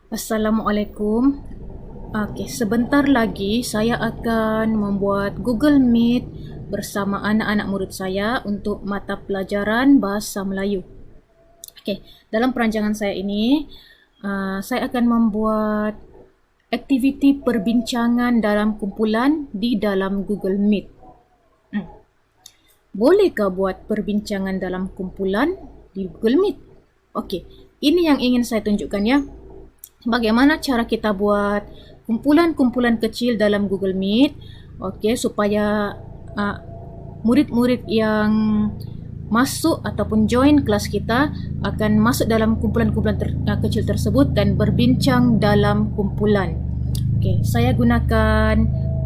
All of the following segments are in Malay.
Assalamualaikum. Okey, sebentar lagi saya akan membuat Google Meet bersama anak-anak murid saya untuk mata pelajaran Bahasa Melayu. Okey, dalam perancangan saya ini, saya akan membuat aktiviti perbincangan dalam kumpulan di dalam Google Meet. Bolehkah buat perbincangan dalam kumpulan di Google Meet? Okey, ini yang ingin saya tunjukkan ya. Bagaimana cara kita buat kumpulan-kumpulan kecil dalam Google Meet, okey, supaya murid-murid yang masuk ataupun join kelas kita akan masuk dalam kumpulan-kumpulan kecil tersebut dan berbincang dalam kumpulan. Okey, saya gunakan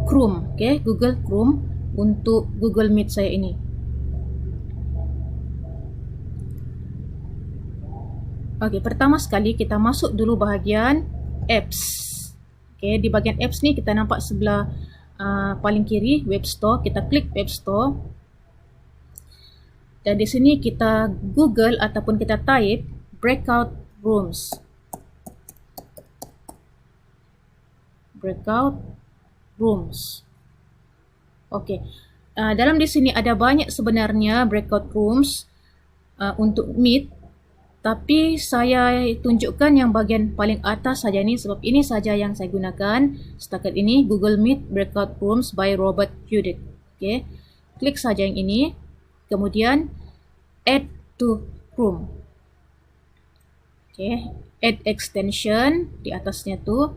Chrome, okey, Google Chrome untuk Google Meet saya ini. Okey, pertama sekali kita masuk dulu bahagian apps. Okey, di bahagian apps ni kita nampak sebelah paling kiri Web Store, kita klik Web Store. Dan di sini kita Google ataupun kita type breakout rooms. Breakout rooms. Okey. Dalam di sini ada banyak sebenarnya breakout rooms untuk Meet. Tapi saya tunjukkan yang bahagian paling atas saja ni sebab ini saja yang saya gunakan setakat ini, Google Meet Breakout Rooms by Robert Hudit. Okey. Klik saja yang ini. Kemudian add to room. Okey, add extension di atasnya tu.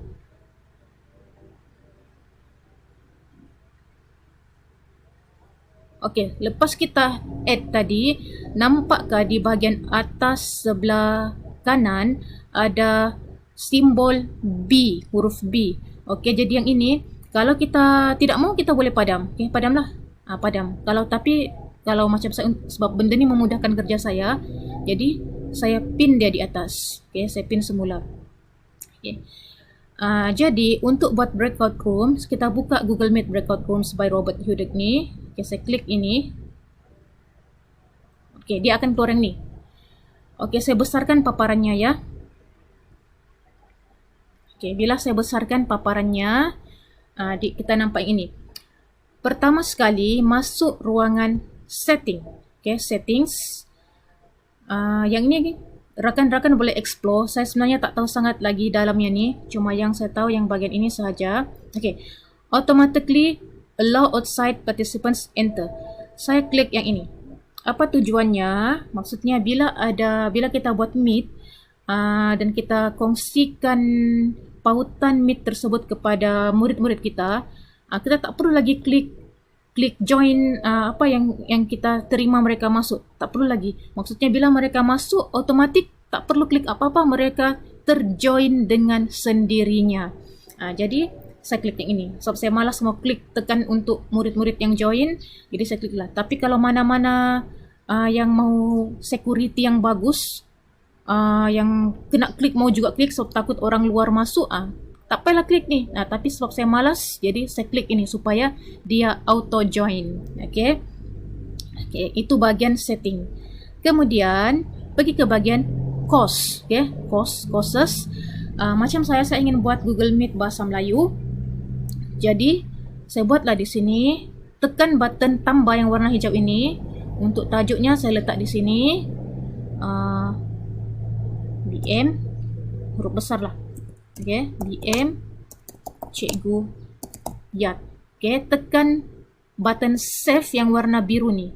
Okey, lepas kita add tadi, nampakkah di bahagian atas sebelah kanan ada simbol B, huruf B. Okey, jadi yang ini kalau kita tidak mahu kita boleh padam. Okey, padamlah. Padam. Kalau macam saya, sebab benda ni memudahkan kerja saya, jadi saya pin dia di atas. Okey, saya pin semula. Okey. Jadi untuk buat breakout rooms, kita buka Google Meet Breakout Rooms by Robert Hudit ni. Okey, saya klik ini. Okey, dia akan keluar yang ni. Okey, saya besarkan paparannya ya. Okey, bila saya besarkan paparannya, kita nampak ini. Pertama sekali masuk ruangan setting. Okey, settings. Yang ini rakan-rakan boleh explore. Saya sebenarnya tak tahu sangat lagi dalamnya ni. Cuma yang saya tahu yang bahagian ini sahaja. Okey, automatically allow outside participants enter. Saya klik yang ini. Apa tujuannya? Maksudnya bila kita buat meet dan kita kongsikan pautan meet tersebut kepada murid-murid kita, kita tak perlu lagi klik join apa yang kita terima mereka masuk. Tak perlu lagi. Maksudnya bila mereka masuk automatik, tak perlu klik apa-apa, mereka terjoin dengan sendirinya. Jadi saya klik yang ini. Sebab saya malas mau klik tekan untuk murid-murid yang join, jadi saya klik lah. Tapi kalau mana-mana yang mau security yang bagus, yang kena klik mau juga klik sebab takut orang luar masuk, tak payahlah klik ni. Tapi sebab saya malas, jadi saya klik ini supaya dia auto join. Okey. Okey, itu bahagian setting. Kemudian pergi ke bahagian course, okey, courses. Macam saya ingin buat Google Meet Bahasa Melayu. Jadi saya buatlah di sini, tekan button tambah yang warna hijau ini. Untuk tajuknya saya letak di sini BM huruf besar lah. Okey, BM Cikgu Yat. Okey, tekan button save yang warna biru ni.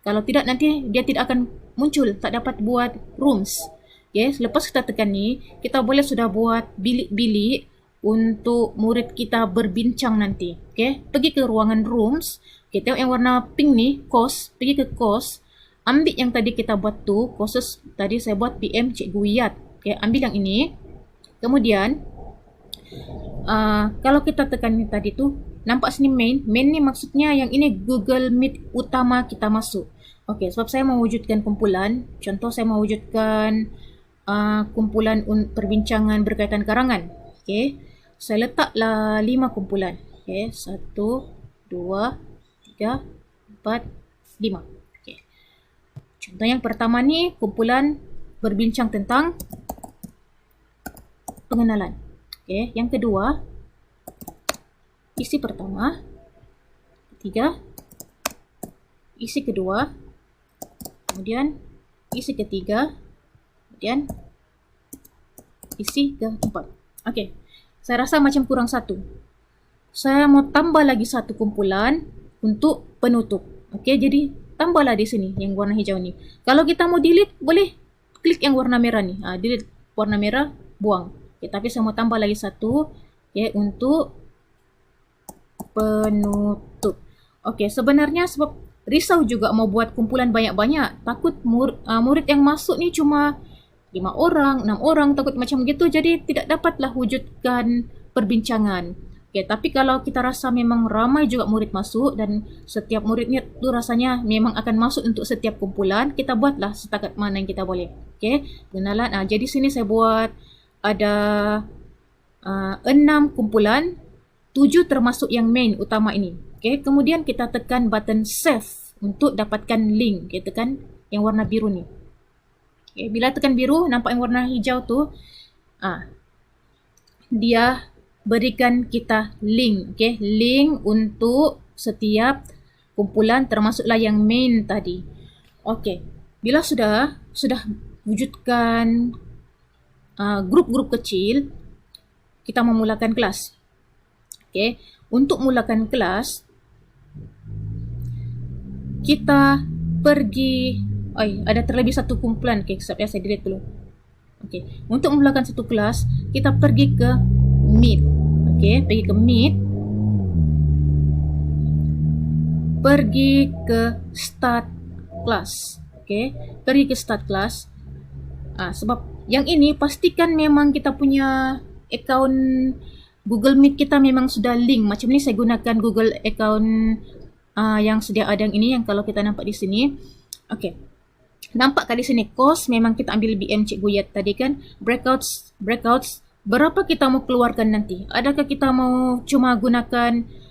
Kalau tidak nanti dia tidak akan muncul, tak dapat buat rooms. Okey, lepas kita tekan ni, kita boleh sudah buat bilik-bilik untuk murid kita berbincang nanti. Okey, pergi ke ruangan rooms. Okey, tengok yang warna pink ni, course, pergi ke course. Ambil yang tadi kita buat tu, courses tadi saya buat BM Cikgu Yat. Okey, ambil yang ini. Kemudian kalau kita tekan ni tadi tu, nampak sini main ni maksudnya yang ini Google Meet utama kita masuk. Okey, sebab saya mewujudkan kumpulan, contoh saya mewujudkan kumpulan perbincangan berkaitan karangan. Okey, saya letaklah 5 kumpulan. Okey, 1, 2, 3, 4, 5. Okey. Contoh yang pertama ni kumpulan berbincang tentang pengenalan. Okey, yang kedua, isi pertama. Ketiga, isi kedua. Kemudian isi ketiga. Kemudian isi keempat. Okey, saya rasa macam kurang satu. Saya mau tambah lagi satu kumpulan untuk penutup. Okey, jadi tambahlah di sini yang warna hijau ni. Kalau kita mau delete, boleh klik yang warna merah ni. Delete warna merah, buang. Okay, tapi saya mau tambah lagi satu, untuk penutup. Okey, sebenarnya sebab risau juga mau buat kumpulan banyak-banyak. Takut murid yang masuk ni cuma 5 orang, 6 orang, takut macam begitu. Jadi tidak dapatlah wujudkan perbincangan. Okey, tapi kalau kita rasa memang ramai juga murid masuk dan setiap murid ni tu rasanya memang akan masuk untuk setiap kumpulan, kita buatlah setakat mana yang kita boleh. Okey, pengenalan. Jadi sini saya buat ada 6 kumpulan, 7 termasuk yang main utama ini. Okey, kemudian kita tekan button save untuk dapatkan link. Kita tekan yang warna biru ni. Okay, bila tekan biru, nampak yang warna hijau tu, dia berikan kita link. Okay, link untuk setiap kumpulan termasuklah yang main tadi. Okay, bila sudah wujudkan grup-grup kecil, kita memulakan kelas. Okay, untuk mulakan kelas, kita pergi, ada terlebih satu kumpulan. Okay, sekejap ya, saya delete dulu. Okay, untuk memulakan satu kelas, kita pergi ke Meet. Okay, pergi ke Meet. Pergi ke Start Class. Okay, pergi ke Start Class. Sebab yang ini pastikan memang kita punya akaun Google Meet kita memang sudah link. Macam ni saya gunakan Google account yang sedia ada yang ini, yang kalau kita nampak di sini. Okey. Nampak kat di sini course memang kita ambil BM Cikgu Yat tadi kan. Breakouts berapa kita mau keluarkan nanti? Adakah kita mau cuma gunakan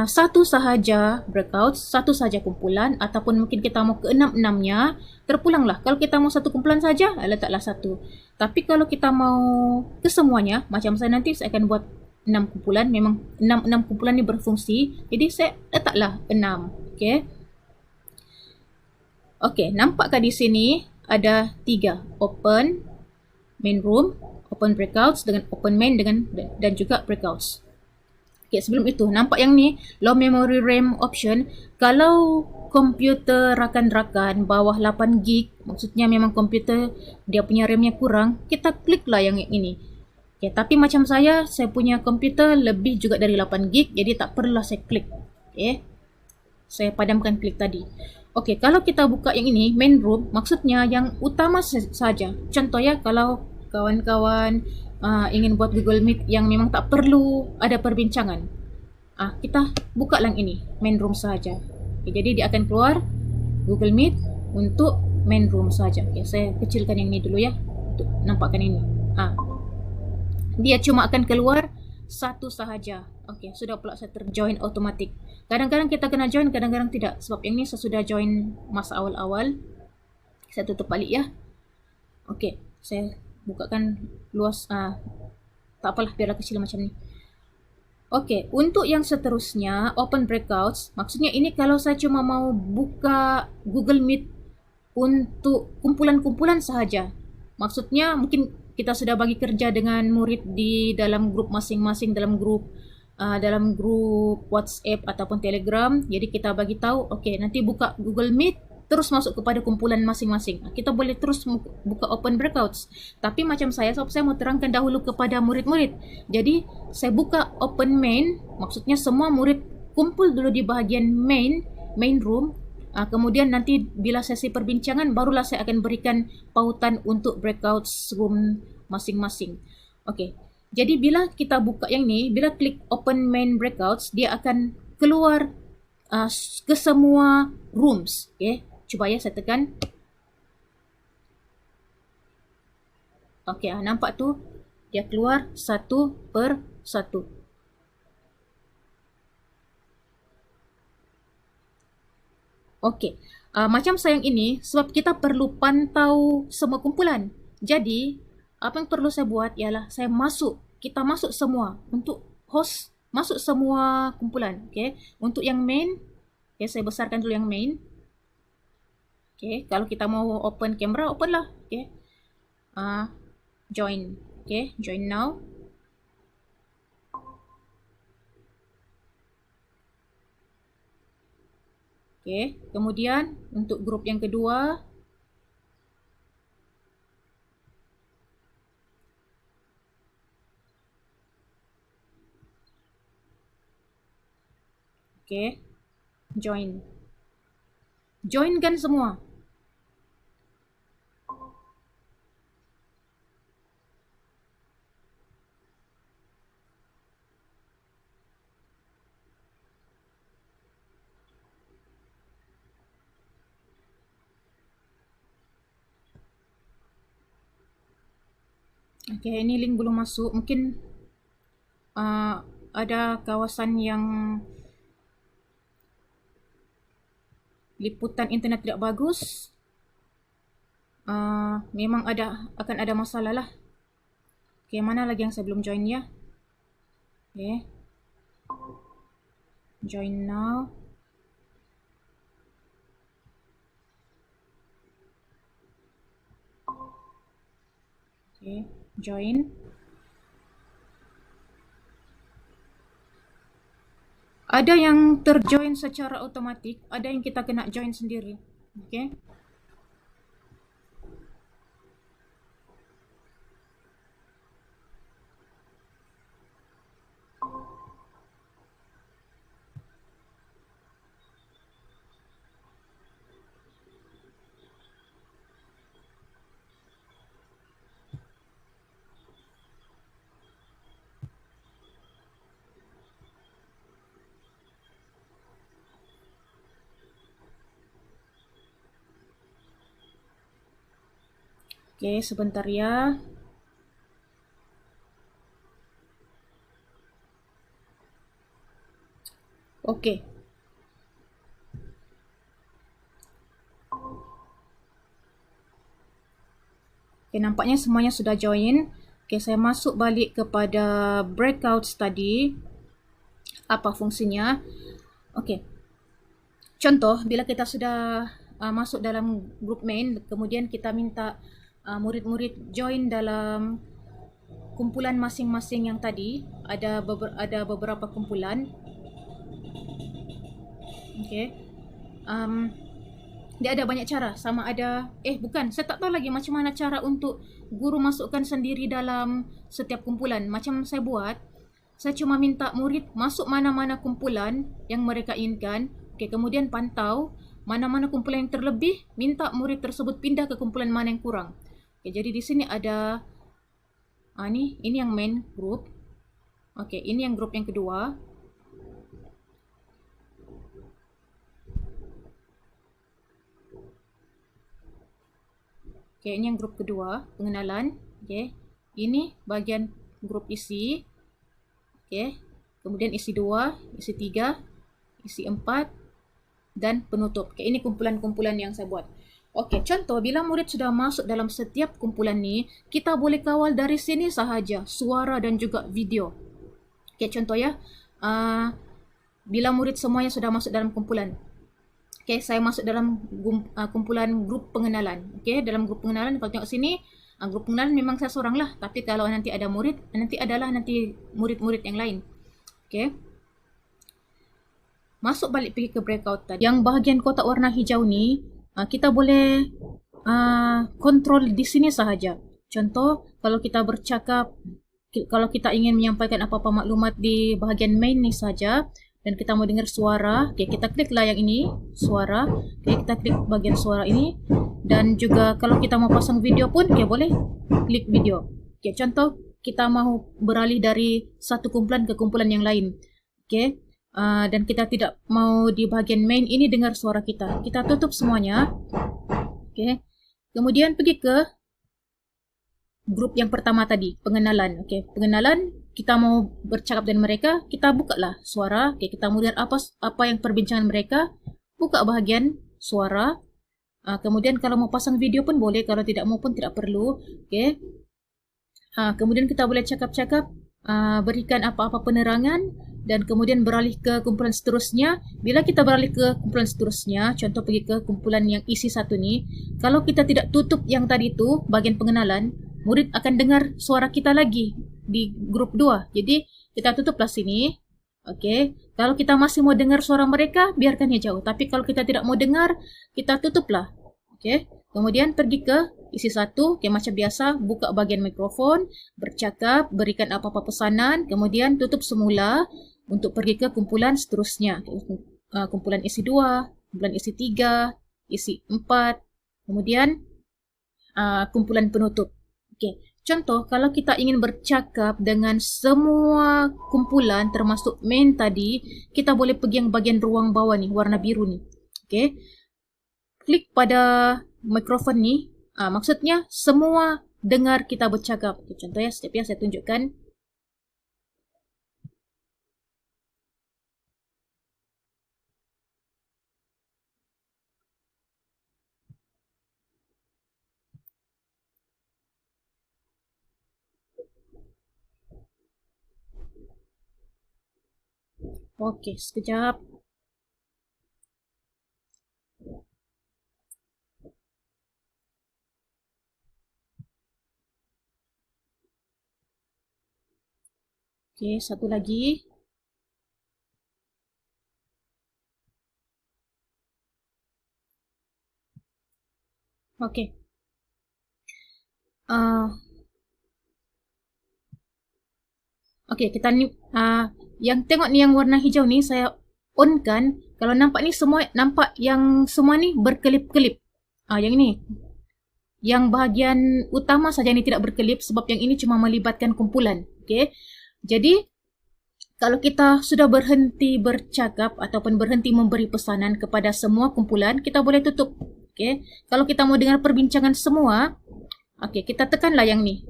satu sahaja breakouts, satu sahaja kumpulan, ataupun mungkin kita mau ke 6-6-nya, terpulanglah. Kalau kita mau satu kumpulan saja, letaklah satu. Tapi kalau kita mau ke semuanya, macam saya nanti saya akan buat 6 kumpulan, memang 6 kumpulan ni berfungsi, jadi saya letaklah 6. Okey. Okey, nampakkah di sini ada 3, open main room, open breakouts dengan open main dan juga breakouts. Okay, sebelum itu, nampak yang ni, low memory RAM option. Kalau komputer rakan-rakan bawah 8 GB, maksudnya memang komputer dia punya RAM-nya kurang, kita kliklah yang ini. Okay, tapi macam saya punya komputer lebih juga dari 8 GB, jadi tak perlulah saya klik. Okay, saya padamkan klik tadi. Okay, kalau kita buka yang ini, main room, maksudnya yang utama saja. Contoh ya, kalau kawan-kawan ingin buat Google Meet yang memang tak perlu ada perbincangan, kita buka yang ini, main room saja. Okay, jadi dia akan keluar Google Meet untuk main room saja. Okay, saya kecilkan yang ini dulu ya, untuk nampakkan ini. Dia cuma akan keluar satu sahaja. Okay, sudah pula saya terjoin automatik. Kadang-kadang kita kena join, kadang-kadang tidak. Sebab yang ini saya sudah join masa awal-awal. Saya tutup balik ya. Okay, saya bukakan luas, tak apalah, biarlah kecil macam ni. Okey, untuk yang seterusnya, open breakouts, maksudnya ini kalau saya cuma mau buka Google Meet untuk kumpulan-kumpulan sahaja. Maksudnya mungkin kita sudah bagi kerja dengan murid di dalam grup masing-masing, dalam grup WhatsApp ataupun Telegram. Jadi kita bagi tahu, okey, nanti buka Google Meet, terus masuk kepada kumpulan masing-masing. Kita boleh terus buka open breakouts. Tapi macam saya mau terangkan dahulu kepada murid-murid. Jadi saya buka open main, maksudnya semua murid kumpul dulu di bahagian main room. Kemudian nanti bila sesi perbincangan, barulah saya akan berikan pautan untuk breakouts room masing-masing. Okey. Jadi bila kita buka yang ni, bila klik open main breakouts, dia akan keluar ke semua rooms. Okey. Cuba ya, saya tekan. Okey, nampak tu dia keluar satu per satu. Okey, macam saya yang ini, sebab kita perlu pantau semua kumpulan. Jadi Apa yang perlu saya buat ialah kita masuk semua untuk host, masuk semua kumpulan. Okay. Untuk yang main, okay, saya besarkan dulu yang main. Okay. Kalau kita mau open kamera, open lah. Okay. Join. Okay. Join now. Okay. Kemudian untuk grup yang kedua, okay. Join. Joinkan semua. Okay, ini link belum masuk. Mungkin ada kawasan yang liputan internet tidak bagus. Memang akan ada masalah lah. Okay, mana lagi yang saya belum join ya? Okay. Join now. Okay, join. Ada yang terjoin secara otomatik, ada yang kita kena join sendiri. Okay. Okay, sebentar ya. Okay. Okay, nampaknya semuanya sudah join. Okay, saya masuk balik kepada breakout study. Apa fungsinya? Okay. Contoh, bila kita sudah masuk dalam grup main, kemudian kita minta murid-murid join dalam kumpulan masing-masing yang tadi. Ada beberapa kumpulan. Okay. Dia ada banyak cara. Sama ada, saya tak tahu lagi macam mana cara untuk guru masukkan sendiri dalam setiap kumpulan. Macam saya buat, saya cuma minta murid masuk mana-mana kumpulan yang mereka inginkan. Okay, kemudian pantau mana-mana kumpulan yang terlebih, minta murid tersebut pindah ke kumpulan mana yang kurang. Okay, jadi di sini ada ini yang main group. Okay, ini yang grup yang kedua. Okay, ini yang grup kedua, pengenalan. Okay, ini bagian grup isi. Okay, kemudian isi 2, isi 3, isi 4, dan penutup. Okay, ini kumpulan-kumpulan yang saya buat. Okey, contoh bila murid sudah masuk dalam setiap kumpulan ni, kita boleh kawal dari sini sahaja suara dan juga video. Okey, contoh ya. Bila murid semuanya sudah masuk dalam kumpulan. Okey, saya masuk dalam kumpulan grup pengenalan. Okey, dalam grup pengenalan kalau tengok sini, grup pengenalan memang saya seorang lah, tapi kalau nanti ada murid, nanti murid-murid yang lain. Okey. Masuk balik pergi ke breakout tadi. Yang bahagian kotak warna hijau ni, kita boleh kontrol di sini sahaja. Contoh, kalau kita bercakap, kalau kita ingin menyampaikan apa-apa maklumat di bahagian main ni saja, dan kita mau dengar suara, okay, kita kliklah yang ini, suara. Okay, kita klik bahagian suara ini. Dan juga kalau kita mau pasang video pun, okay, boleh klik video. Okay, contoh, kita mau beralih dari satu kumpulan ke kumpulan yang lain. Okay. Dan kita tidak mau di bahagian main ini dengar suara kita. Kita tutup semuanya. Okay. Kemudian pergi ke grup yang pertama tadi, pengenalan. Okay. Pengenalan, kita mau bercakap dengan mereka, kita bukalah suara. Okay. Kita mau lihat apa yang perbincangan mereka. Buka bahagian suara. Kemudian kalau mau pasang video pun boleh, kalau tidak mau pun tidak perlu. Okay. Kemudian kita boleh cakap-cakap, berikan apa-apa penerangan dan kemudian beralih ke kumpulan seterusnya. Bila kita beralih ke kumpulan seterusnya, contoh pergi ke kumpulan yang isi satu ni, kalau kita tidak tutup yang tadi tu, bahagian pengenalan, murid akan dengar suara kita lagi di grup 2. Jadi, kita tutuplah sini. Okey, kalau kita masih mau dengar suara mereka, biarkan dia jauh. Tapi kalau kita tidak mau dengar, kita tutuplah. Okey, kemudian pergi ke isi satu, okay, macam biasa, buka bahagian mikrofon, bercakap, berikan apa-apa pesanan, kemudian tutup semula untuk pergi ke kumpulan seterusnya. Kumpulan isi 2, kumpulan isi 3, isi 4, kemudian kumpulan penutup. Okey. Contoh, kalau kita ingin bercakap dengan semua kumpulan termasuk main tadi, kita boleh pergi yang bahagian ruang bawah ni, warna biru ni. Okey. Klik pada mikrofon ni, maksudnya semua dengar kita bercakap. Okay, contoh ya, step ya saya tunjukkan. Okey, sekejap. Okey, satu lagi. Okey. Okey, kita ni yang tengok ni yang warna hijau ni saya on kan. Kalau nampak ni semua, nampak yang semua ni berkelip-kelip. Yang ini. Yang bahagian utama saja ni tidak berkelip sebab yang ini cuma melibatkan kumpulan. Okey. Jadi kalau kita sudah berhenti bercakap ataupun berhenti memberi pesanan kepada semua kumpulan, kita boleh tutup. Okey. Kalau kita mau dengar perbincangan semua, okey, kita tekanlah yang ni.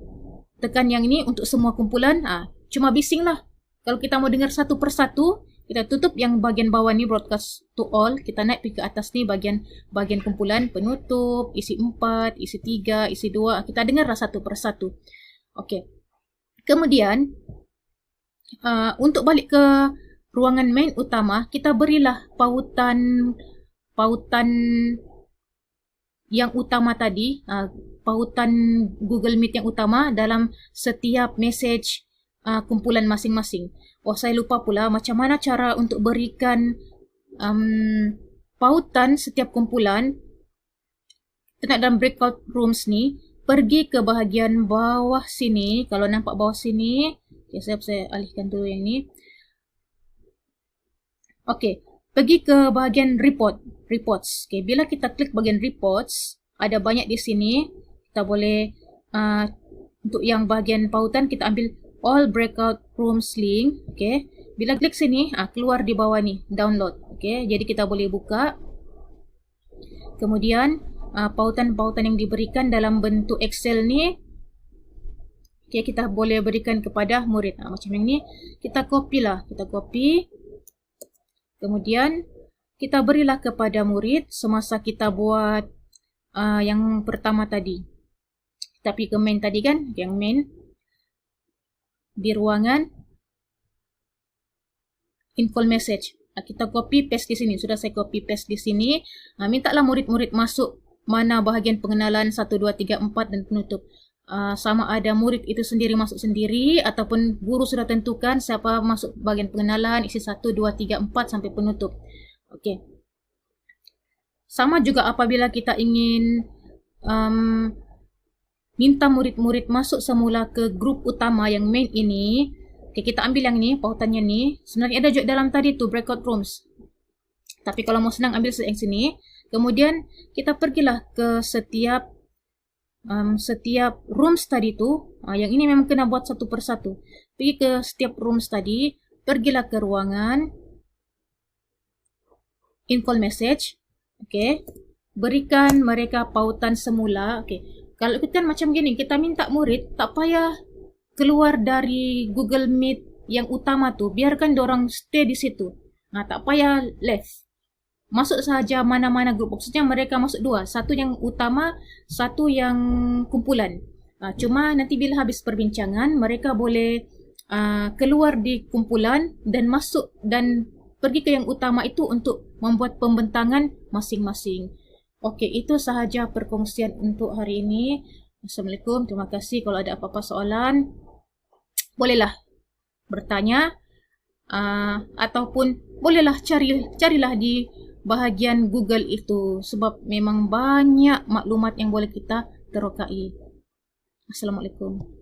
Tekan yang ini untuk semua kumpulan. Cuma bising lah. Kalau kita mau dengar satu persatu, kita tutup yang bahagian bawah ni, broadcast to all. Kita naik pergi ke atas ni, bahagian kumpulan penutup, isi 4, isi 3, isi 2. Kita dengarlah satu persatu. Okey. Kemudian, untuk balik ke ruangan main utama, kita berilah pautan yang utama tadi, pautan Google Meet yang utama dalam setiap message kumpulan masing-masing. Saya lupa pula macam mana cara untuk berikan pautan setiap kumpulan. Kita nak dalam breakout rooms ni, pergi ke bahagian bawah sini. Kalau nampak bawah sini, okay, saya alihkan dulu yang ni. Okey, pergi ke bahagian reports. Okay, bila kita klik bahagian reports, ada banyak di sini. Kita boleh untuk yang bahagian pautan kita ambil all breakout rooms link. Okay, bila klik sini, keluar di bawah ni download. Okay, jadi kita boleh buka. Kemudian pautan-pautan yang diberikan dalam bentuk Excel ni, okay, kita boleh berikan kepada murid. Macam yang ni, kita copy lah. Kita copy. Kemudian kita berilah kepada murid semasa kita buat yang pertama tadi. Tapi ke main tadi kan, yang main di ruangan info message. Kita copy paste di sini. Sudah saya copy paste di sini. Mintalah murid-murid masuk mana bahagian pengenalan 1, 2, 3, 4 dan penutup. Sama ada murid itu sendiri masuk sendiri ataupun guru sudah tentukan siapa masuk bahagian pengenalan isi 1, 2, 3, 4 sampai penutup. Okey. Sama juga apabila kita ingin minta murid-murid masuk semula ke grup utama yang main ini. Okay, kita ambil yang ni, pautannya ni. Sebenarnya ada juga dalam tadi tu, breakout rooms. Tapi kalau mau senang ambil yang sini. Kemudian kita pergilah ke setiap rooms tadi tu. Yang ini memang kena buat satu persatu. Pergi ke setiap rooms tadi. Pergilah ke ruangan info message. Okay. Berikan mereka pautan semula. Okay. Kalau kita macam gini, kita minta murid tak payah keluar dari Google Meet yang utama tu. Biarkan diorang stay di situ. Tak payah left. Masuk saja mana-mana grup. Maksudnya mereka masuk dua. Satu yang utama, satu yang kumpulan. Cuma nanti bila habis perbincangan, mereka boleh keluar di kumpulan dan masuk dan pergi ke yang utama itu untuk membuat pembentangan masing-masing. Okey, itu sahaja perkongsian untuk hari ini. Assalamualaikum, terima kasih. Kalau ada apa-apa soalan, bolehlah bertanya ataupun bolehlah carilah di bahagian Google itu sebab memang banyak maklumat yang boleh kita terokai. Assalamualaikum.